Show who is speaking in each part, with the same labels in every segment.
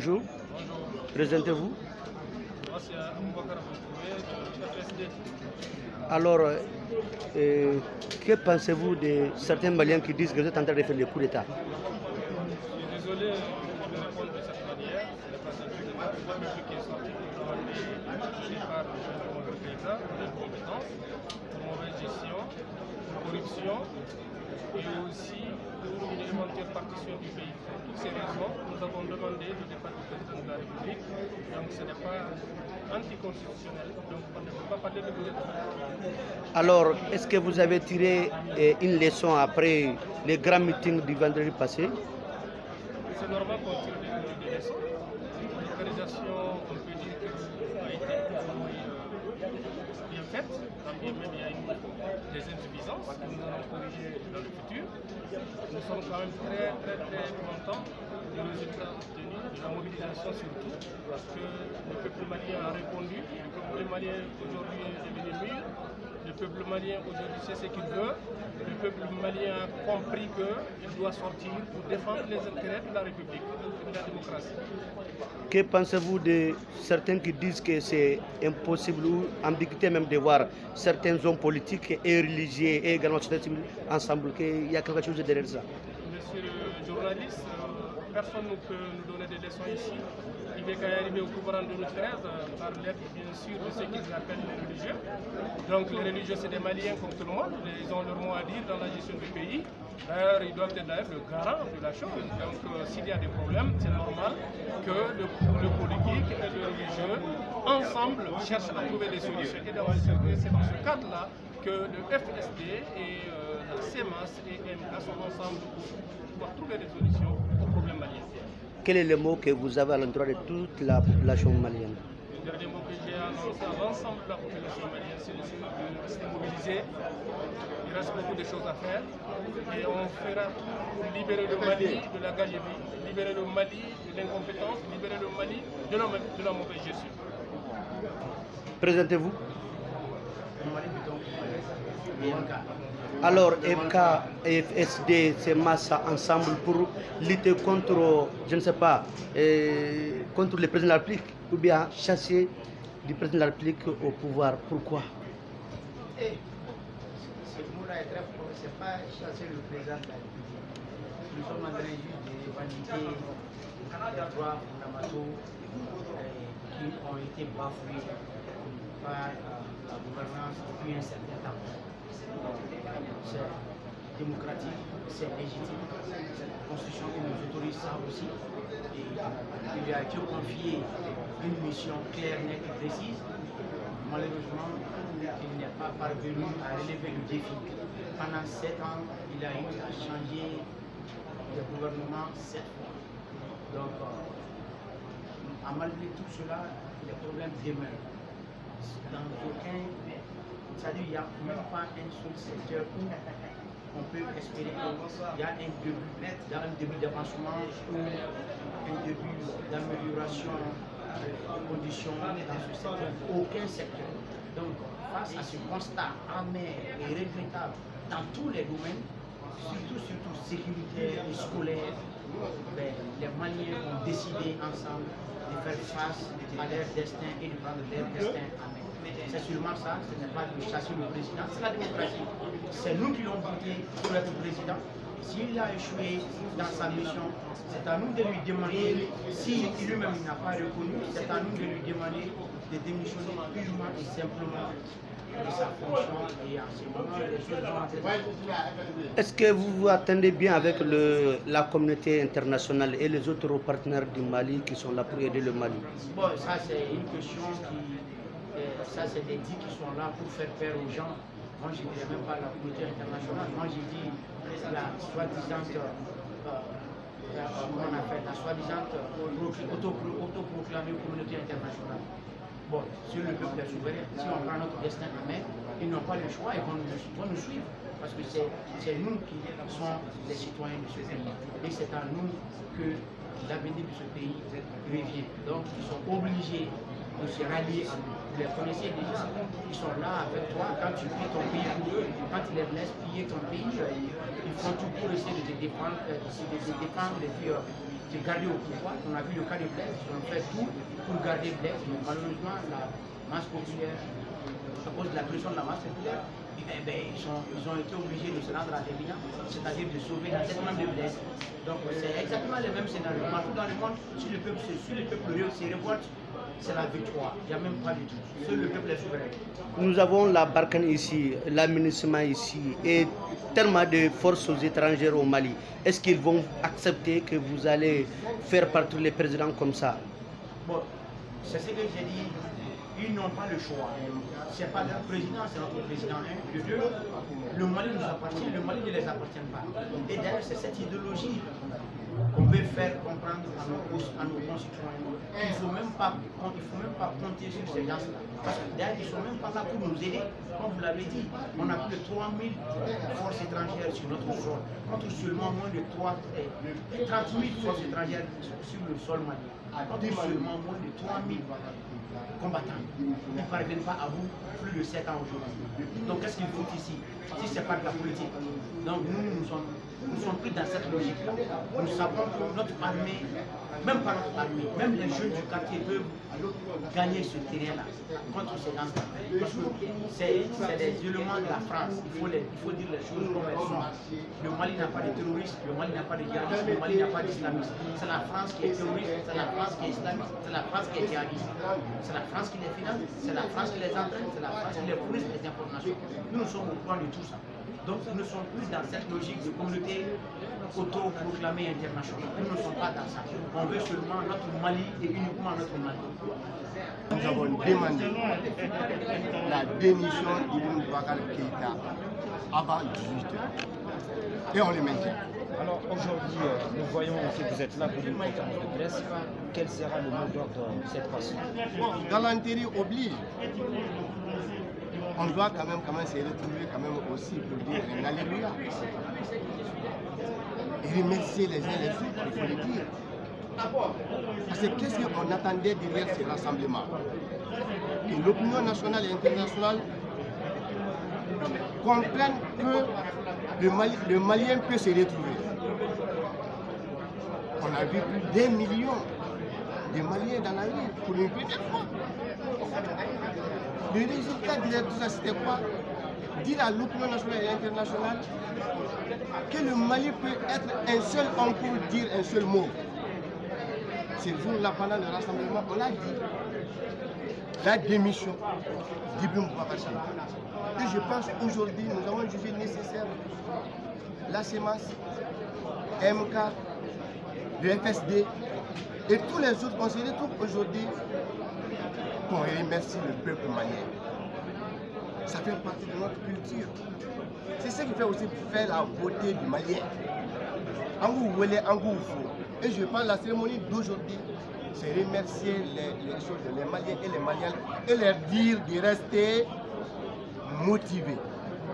Speaker 1: bonjour.
Speaker 2: Bonjour,
Speaker 1: Présentez-vous.
Speaker 2: moi c'est Aboubakar Aboutouré de FSD.
Speaker 1: Alors, que pensez-vous de certains Maliens qui disent que vous êtes en train de faire le coup d'État?
Speaker 2: Je suis désolé de répondre de cette manière. Ce n'est pas un coup d'État. C'est un public qui est sorti pour demander par le chef de l'État pour l'incompétence, pour mauvaise gestion, pour corruption et aussi pour une éventuelle partition du pays. Pour toutes ces raisons, nous avons demandé le départ du président de la République. Donc ce n'est pas anticonstitutionnel. Donc on ne peut pas parler de coup d'État.
Speaker 1: Alors, est-ce que vous avez tiré une leçon après les grands meetings du vendredi passé?
Speaker 2: C'est normal qu'on tire des leçons. L'organisation, on peut dire qu'elle a été plus ou moins bien faite, quand bien même il y a eu des insuffisances que nous allons corriger dans le futur. Nous sommes quand même très contents du résultat obtenu, de la mobilisation surtout, parce que le peuple malien a répondu, le peuple malien aujourd'hui est devenu mûr, le peuple malien aujourd'hui sait ce qu'il veut, le peuple malien a compris qu'il doit sortir pour défendre les intérêts de la République et de la démocratie.
Speaker 1: Que pensez-vous de certains qui disent que c'est impossible ou ambiguïté même de voir certains hommes politiques et religieux et également société civile ensemble, qu'il y a quelque chose derrière ça?
Speaker 2: Monsieur le journaliste, personne ne peut nous donner des leçons ici. Il est arrivé au pouvoir en 2013 par l'aide bien sûr de ceux qu'ils appellent les religieux. Donc les religieux c'est des Maliens comme tout le monde, ils ont leur mot à dire dans la gestion du pays. D'ailleurs ils doivent être le garant de la chose. Donc s'il y a des problèmes, c'est normal que le politique et le religieux ensemble cherchent à trouver des solutions. Et c'est dans ce cadre-là que le FSD et la CEMAS et MK sont ensemble pour pouvoir trouver des solutions aux problèmes maliens.
Speaker 1: Quel est le mot que vous avez à l'endroit de toute la population malienne?
Speaker 2: Le dernier mot que j'ai annoncé à l'ensemble de la population malienne, c'est de rester mobilisé. Il reste beaucoup de choses à faire et on fera tout pour libérer le Mali de la gagerie, libérer le Mali de l'incompétence, libérer le Mali de la mauvaise gestion.
Speaker 1: Présentez-vous. Alors, EK et FSD se massent ensemble pour lutter contre, je ne sais pas, contre le président de la République ou bien chasser du président de la République au pouvoir. Pourquoi?
Speaker 3: Ce mot-là est très fort, ce n'est pas chasser le président de la République. Nous sommes en train juste de revendiquer les droits fondamentaux qui ont été bafoués par la gouvernance depuis un certain temps. C'est démocratique, c'est légitime, c'est la Constitution qui nous autorise ça aussi. Et il lui a été confié une mission claire, nette et précise. Malheureusement, il n'est pas parvenu à relever le défi. Pendant 7 ans, il a eu à changer de gouvernement 7 fois. Donc, malgré tout cela, les problèmes demeurent. Dans aucun, c'est-à-dire qu'il n'y a même pas un seul secteur où on peut espérer qu'il y a un début d'avancement ou un début d'amélioration des conditions dans ce secteur. Aucun secteur. Donc, face à ce constat amer et regrettable dans tous les domaines, surtout sécuritaire et scolaire, les Maliens ont décidé ensemble de faire face à leur destin et de prendre leur destin en main. C'est sûrement ça, ce n'est pas de chasser le président, c'est la démocratie. C'est nous qui l'avons voté pour être président. S'il a échoué dans sa mission, c'est à nous de lui demander, si lui-même n'a pas reconnu, c'est à nous de lui demander de démissionner purement et simplement de sa fonction. Et en ce moment, les choses vont être...
Speaker 1: Est-ce que vous vous attendez bien avec la communauté internationale et les autres partenaires du Mali qui sont là pour aider le Mali?
Speaker 3: Bon, ça c'est une question ça c'est des dits qui sont là pour faire peur aux gens. Moi je ne dirais même pas la communauté internationale, moi j'ai dit la soi-disant autoproclamée communauté internationale. Bon, si le peuple est souverain, si on prend notre destin en main, ils n'ont pas le choix, ils vont nous suivre. Parce que c'est nous qui sommes les citoyens de ce pays. Et c'est à nous que l'avenir de ce pays revient. Donc ils sont obligés de se rallier à nous. Vous les connaissez déjà, ils sont là avec toi quand tu pilles ton pays pour eux. Quand tu les laisses piller ton pays, ils ils font tout pour essayer de te défendre, et puis te garder au pouvoir. On a vu le cas de Blaise, ils ont fait tout pour garder Blaise, mais malheureusement, la masse populaire, à cause de la pression de la masse populaire, ils ont été obligés de se rendre à Débina, c'est-à-dire de sauver la tête même de Blaise. Donc c'est exactement le même scénario. Partout dans le monde, si le peuple se révolte, c'est la victoire. Il n'y a même pas du tout. Seul le peuple est souverain.
Speaker 1: Nous avons la Barkhane ici, l'aménagement ici et tellement de forces étrangères au Mali. Est-ce qu'ils vont accepter que vous allez faire partir les présidents comme ça?
Speaker 3: Bon, c'est ce que j'ai dit. Ils n'ont pas le choix. Ce n'est pas leur président, c'est notre président 1. De 2, le Mali nous appartient, le Mali ne les appartient pas. Et d'ailleurs, c'est cette idéologie qu'on veut faire comprendre à nos concitoyens. Il ne faut même pas compter sur ces gens-là. Parce que d'ailleurs, ils ne sont même pas là pour nous aider. Comme vous l'avez dit, on a plus de 3000 forces étrangères sur notre sol, contre seulement moins de 30 000 forces étrangères sur le sol malien. Contre seulement moins de 3000 combattants. Ils ne parviennent pas à bout plus de 7 ans aujourd'hui. Donc qu'est-ce qu'il faut ici? Si ce n'est pas de la politique. Donc nous sommes pris dans cette logique-là. Nous savons que notre armée, même pas notre armée, même les jeunes du quartier peuvent gagner ce terrain-là contre ces gens-là. Parce que c'est des éléments de la France. Il faut dire les choses comme elles sont. Le Mali n'a pas de terroristes, le Mali n'a pas de djihadistes, le Mali n'a pas d'islamistes. C'est la France qui est terroriste, c'est la France qui est islamiste, c'est la France qui est djihadiste. C'est la France qui les finance, c'est la France qui les entraîne, c'est la France qui les fournit des informations. Nous sommes au courant de tout ça. Donc nous ne sommes plus dans cette logique de communauté auto-proclamée internationale. Nous ne sommes pas dans ça. On veut seulement notre Mali et uniquement notre Mali.
Speaker 4: Nous avons demandé la démission d'Ibn Boubacar Keïta avant 18 heures. Et on le maintient.
Speaker 5: Alors aujourd'hui, nous voyons que vous êtes là pour une conférence de presse. Quel sera le mot d'ordre cette fois-ci?
Speaker 4: Bon, galanterie oblige. On doit quand même se retrouver quand même aussi pour dire un alléluia. Et remercier les uns les autres, il faut le dire. Parce que qu'est-ce qu'on attendait derrière ces rassemblements? Que l'opinion nationale et internationale comprennent que le Malien peut se retrouver. On a vu plus d'1 million de Maliens dans la rue pour une première fois. Le résultat de tout ça, c'était quoi? Dire à l'opinion nationale et internationale que le Mali peut être un seul homme pour dire un seul mot. Ce jour-là, pendant le rassemblement, on a dit la démission d'Ibn Boubacar Keïta. Et je pense qu'aujourd'hui, nous avons jugé nécessaire la CEMAS, MK, le FSD et tous les autres conseillers aujourd'hui qu'on remercie le peuple malien. Ça fait partie de notre culture. C'est ce qui fait aussi faire la beauté du Malien. Angou Wele, Angou Fou. Et je pense que la cérémonie d'aujourd'hui, c'est remercier les Maliens et les Maliennes et leur dire de rester motivés,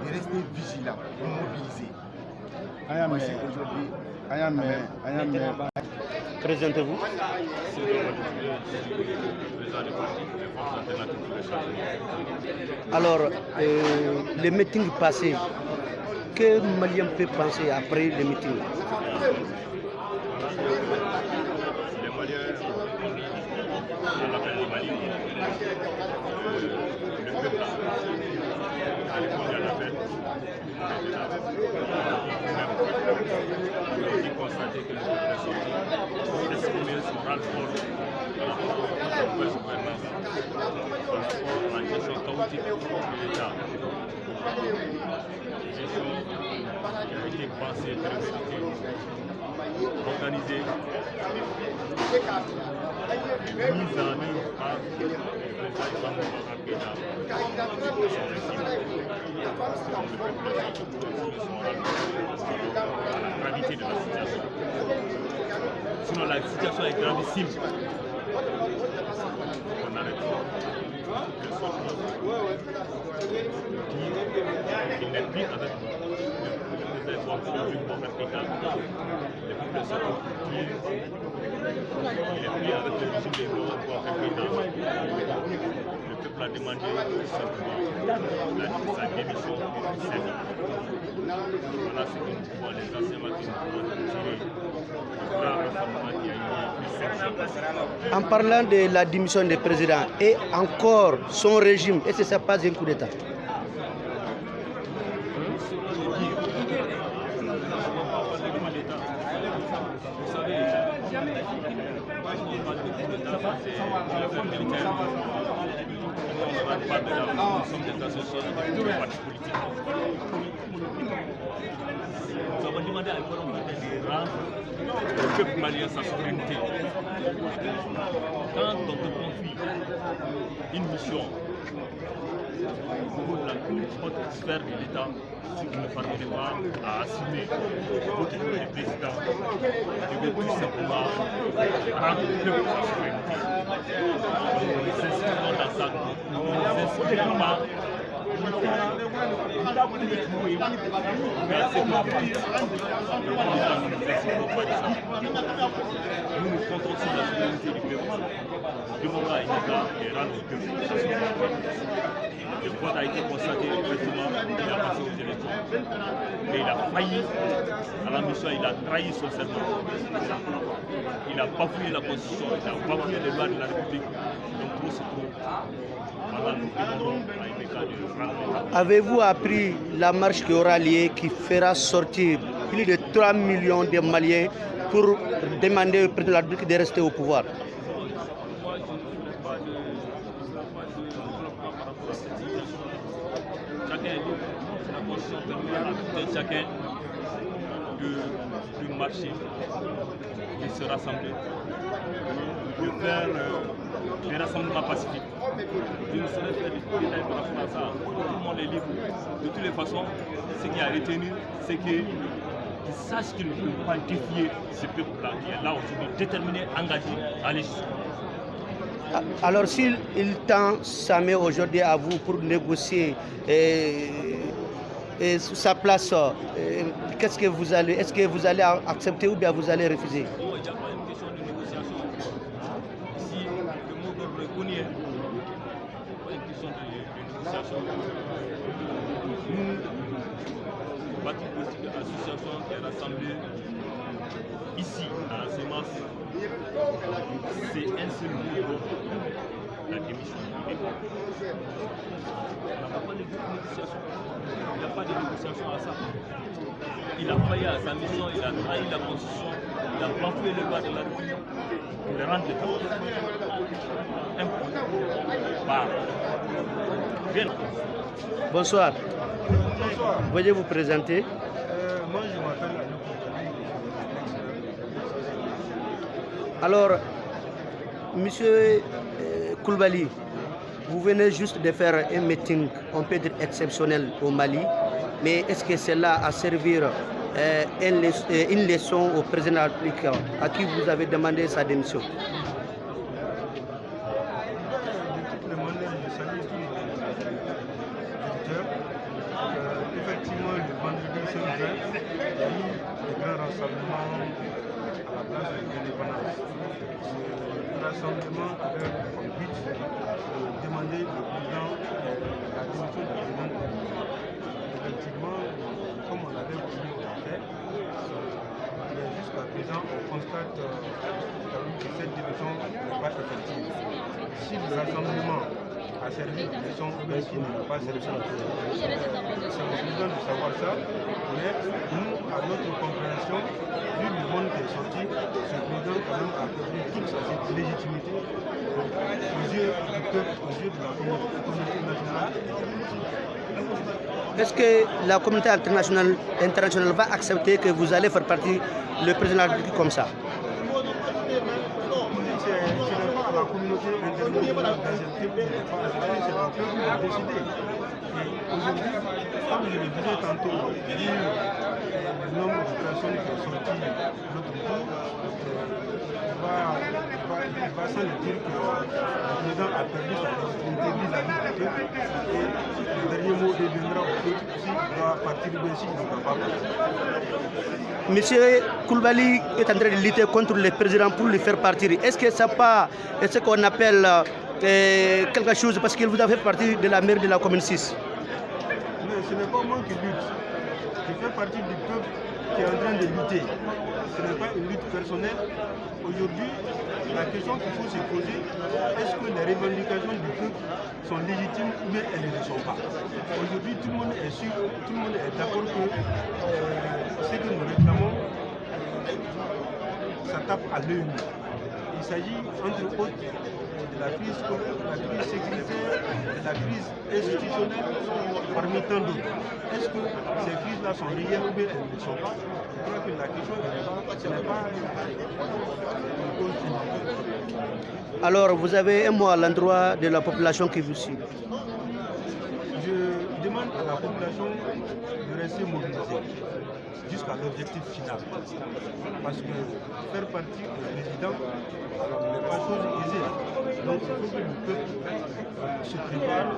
Speaker 4: de rester vigilants, mobilisés. Aujourd'hui,
Speaker 1: Présentez-vous. Alors, le meeting passé, que Malien peut penser après le meeting?
Speaker 6: Les Maliens, à l'appel du Mali, le peuple a répondu à l'appel. On a aussi constaté que le peuple est sorti d'exprimer son ras-le-bol par rapport à la mauvaise gouvernance, par rapport à la gestion chaotique de l'État. Gestion qui a été pensée, préméditée, organisée, mise en œuvre par le président Ibn Boubacar Keïta. La gravité de la situation. Sinon, la situation est gravissime. On arrête. Il n'est plus avec les efforts du Boubacar Keïta. Le peuple est sorti pour dire il n'est plus avec le régime de Boubacar Keïta. Le peuple peuple a demandé tout simplement sa démission officielle. Voilà ce que nous pouvons, les enseignements qui nous pouvons tirer du grand rassemblement qui a eu lieu cette
Speaker 1: En parlant de la démission du président et encore son régime, est-ce que ça passe un coup d'État?
Speaker 6: Vous savez, nous sommes des associations de partis politiques. Nous avons demandé à l'économie de rendre au peuple malien sa souveraineté. Quand on te confie une mission au niveau de la plus haute sphère de l'État, si vous ne parvenez pas à assumer votre rôle de président, je vais tout simplement rendre au peuple sa souveraineté. Nous nous inscrivons dans ça, nous nous inscrivons pas. Nous nous comptons sur la souveraineté du peuple. Nous demandons à l'État de rendre au peuple sa souveraineté. Le vote a été constaté, effectivement, il a passé aux élections. Mais il a failli à la mission, il a trahi son serment. Il a bafoué la Constitution, il a bafoué les lois de la République. Donc trop c'est trop. Voilà, nous demandons à l'État de rendre.
Speaker 1: Avez-vous appris la marche qui aura lieu, qui fera sortir plus de 3 millions de Maliens pour demander au président de la République de rester au pouvoir?
Speaker 6: Moi, je ne voulais pas de développement par rapport à cette situation. Chacun est libre. La Constitution permet à tout un chacun de marcher, de se rassembler, de faire des rassemblements pacifiques. Je ne saurais faire des détails par rapport à ça. Tout le monde est libre. De toutes les façons, ce qui a retenu, c'est qu'ils sachent qu'ils ne peuvent pas défier ce peuple-là qui est là aujourd'hui, déterminé, engagé, à aller jusqu'au bout.
Speaker 1: Alors s'il tend sa main aujourd'hui à vous pour négocier sa place, qu'est-ce que vous allez, est-ce que vous allez accepter ou bien vous allez refuser?
Speaker 6: Oh, il n'y a pas une question de négociation. Si le mot d'ordre est connu, pas une question de négociation. Nous, parti politique, association qui est rassemblée ici à la sémence, c'est un seul mot, la démission du départ. On n'a pas de négociation. Il n'y a pas de négociation à ça. Il a failli à sa mission, il a trahi la Constitution, il a bafoué le droit de la République pour le rendre impossible. Bien.
Speaker 1: Bonsoir. Veuillez vous présenter.
Speaker 7: Moi, je m'appelle
Speaker 1: Alors, Monsieur Koulibaly, vous venez juste de faire un meeting, on peut dire exceptionnel au Mali, mais est-ce que cela a servi une leçon au président de la République à qui vous avez demandé sa démission?
Speaker 7: de toutes les manières, je salue tous les auditeurs. Effectivement, le vendredi 5 juin, il y a eu des grands rassemblements à la place de l'indépendance. Le rassemblement avait comme but de demander au président la démission du président. Effectivement, comme on l'avait voulu faire, jusqu'à présent, on constate que cette démission n'est pas effective. Si le rassemblement a servi de leçon ou bien s'il n'a pas servi, c'est aux président de savoir ça. Mais nous, à notre compréhension, vu le monde qui est sorti, ce président quand même a perdu toute sa légitimité aux yeux du peuple, aux yeux de la communauté nationale.
Speaker 1: Est-ce que la communauté internationale va accepter que vous allez faire partie le président de la République comme ça?
Speaker 7: C'est la communauté internationale d'accepter ou de ne pas accepter, c'est la peuple de décider. Et aujourd'hui, comme je le disais tantôt, vu le nombre de personnes qui sont sorties l'autre jour, il va sans le dire que le président a perdu sa légitimité vis-à-vis du peuple et le dernier mot deviendra au peuple s'il doit partir de ici, il ne peut pas partir.
Speaker 1: Monsieur Koulibaly est en train de lutter contre le président pour le faire partir. Est-ce que ça pas ce qu'on appelle quelque chose parce que vous avez fait partie de la mairie de la commune 6.
Speaker 7: Mais ce n'est pas moi qui lutte. Je fais partie du peuple qui est en train de lutter. Ce n'est pas une lutte personnelle. Aujourd'hui, la question qu'il faut se poser, est-ce que les revendications du peuple sont légitimes ou bien elles ne le sont pas? Aujourd'hui, tout le monde est sûr, tout le monde est d'accord que ce que nous réclamons, ça tape à l'œil nu. Il s'agit, entre autres, de la crise sécuritaire, de la crise institutionnelle, parmi tant d'autres. Est-ce que ces crises-là sont réelles ou bien elles ne le sont pas? Je crois que la question, ce n'est pas une cause individuelle.
Speaker 1: Alors, vous avez un mot à l'endroit de la population qui vous suit.
Speaker 7: Je demande à la population de rester mobilisée jusqu'à l'objectif final. Parce que faire partie du président n'est pas chose aisée. Donc il faut que le peuple se prépare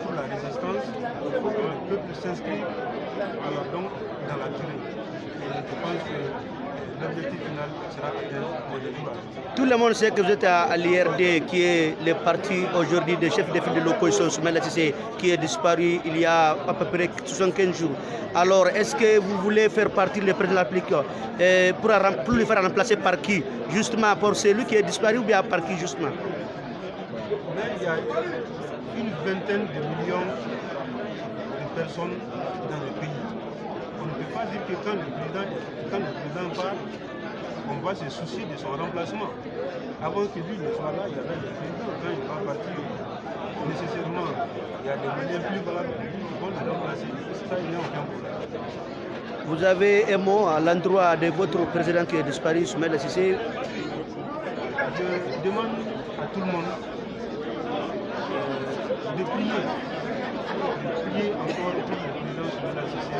Speaker 7: pour la résistance, il faut que le peuple s'inscrive dans la durée. Et je pense que l'objectif final sera atteint dans les jours à venir.
Speaker 1: Tout le monde sait que vous êtes à l'IRD, qui est le parti aujourd'hui des chefs de file de l'opposition, Soumaïla Cissé, qui est disparu il y a à peu près 75 jours. Alors, est-ce que vous voulez faire partie du président de la République pour le faire remplacer par qui? Justement, pour celui qui est disparu ou bien par qui justement?
Speaker 7: Mais il y a une vingtaine de millions de personnes dans le pays. On ne peut pas dire que quand le président part, on va se soucier de son remplacement. Avant que lui ne soit là, il y avait le président. Quand il va partir, nécessairement, il y a des moyens plus valables pour lui qui vont le remplacer. Ça, il n'y a aucun problème.
Speaker 1: Vous avez un mot à l'endroit de votre président qui est disparu, Soumaïla Cissé?
Speaker 7: Je demande à tout le monde de prier encore pour le président Soumaïla Cissé,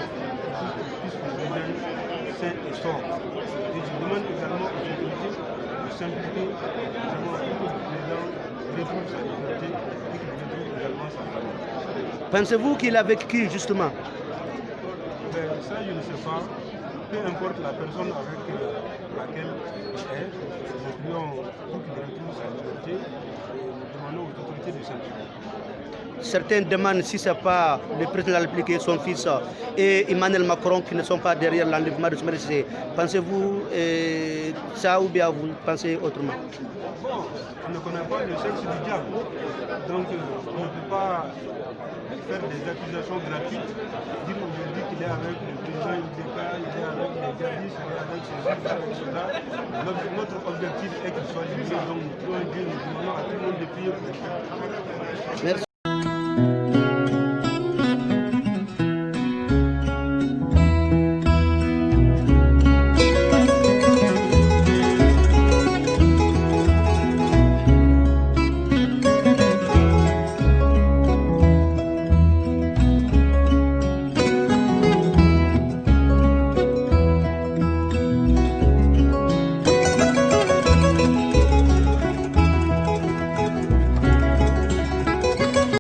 Speaker 7: pour qu'il puisse revenir sain et sort. Et je demande également aux autorités de s'impliquer pour que le président retrouve sa liberté et qu'il retrouve également sa famille.
Speaker 1: Pensez-vous qu'il a vécu justement?
Speaker 7: Ça, je ne sais pas. Peu importe la personne avec laquelle il est, nous prions pour qu'il retrouve sa liberté et nous demandons aux autorités de s'impliquer.
Speaker 1: Certains demandent si ce n'est pas le président de la République et son fils et Emmanuel Macron qui ne sont pas derrière l'enlèvement de Soumaïla Cissé. Pensez-vous ça ou bien vous pensez autrement?
Speaker 7: Bon, on ne connaît pas le sexe du diable. Donc on ne peut pas faire des accusations gratuites, dire aujourd'hui qu'il est avec le président IDK, il est avec les gardistes, il est avec ceci, il est avec cela. Notre objectif est qu'il soit libéré, donc nous prions Dieu, nous demandons à tout le monde de prier pour lui.
Speaker 1: Merci.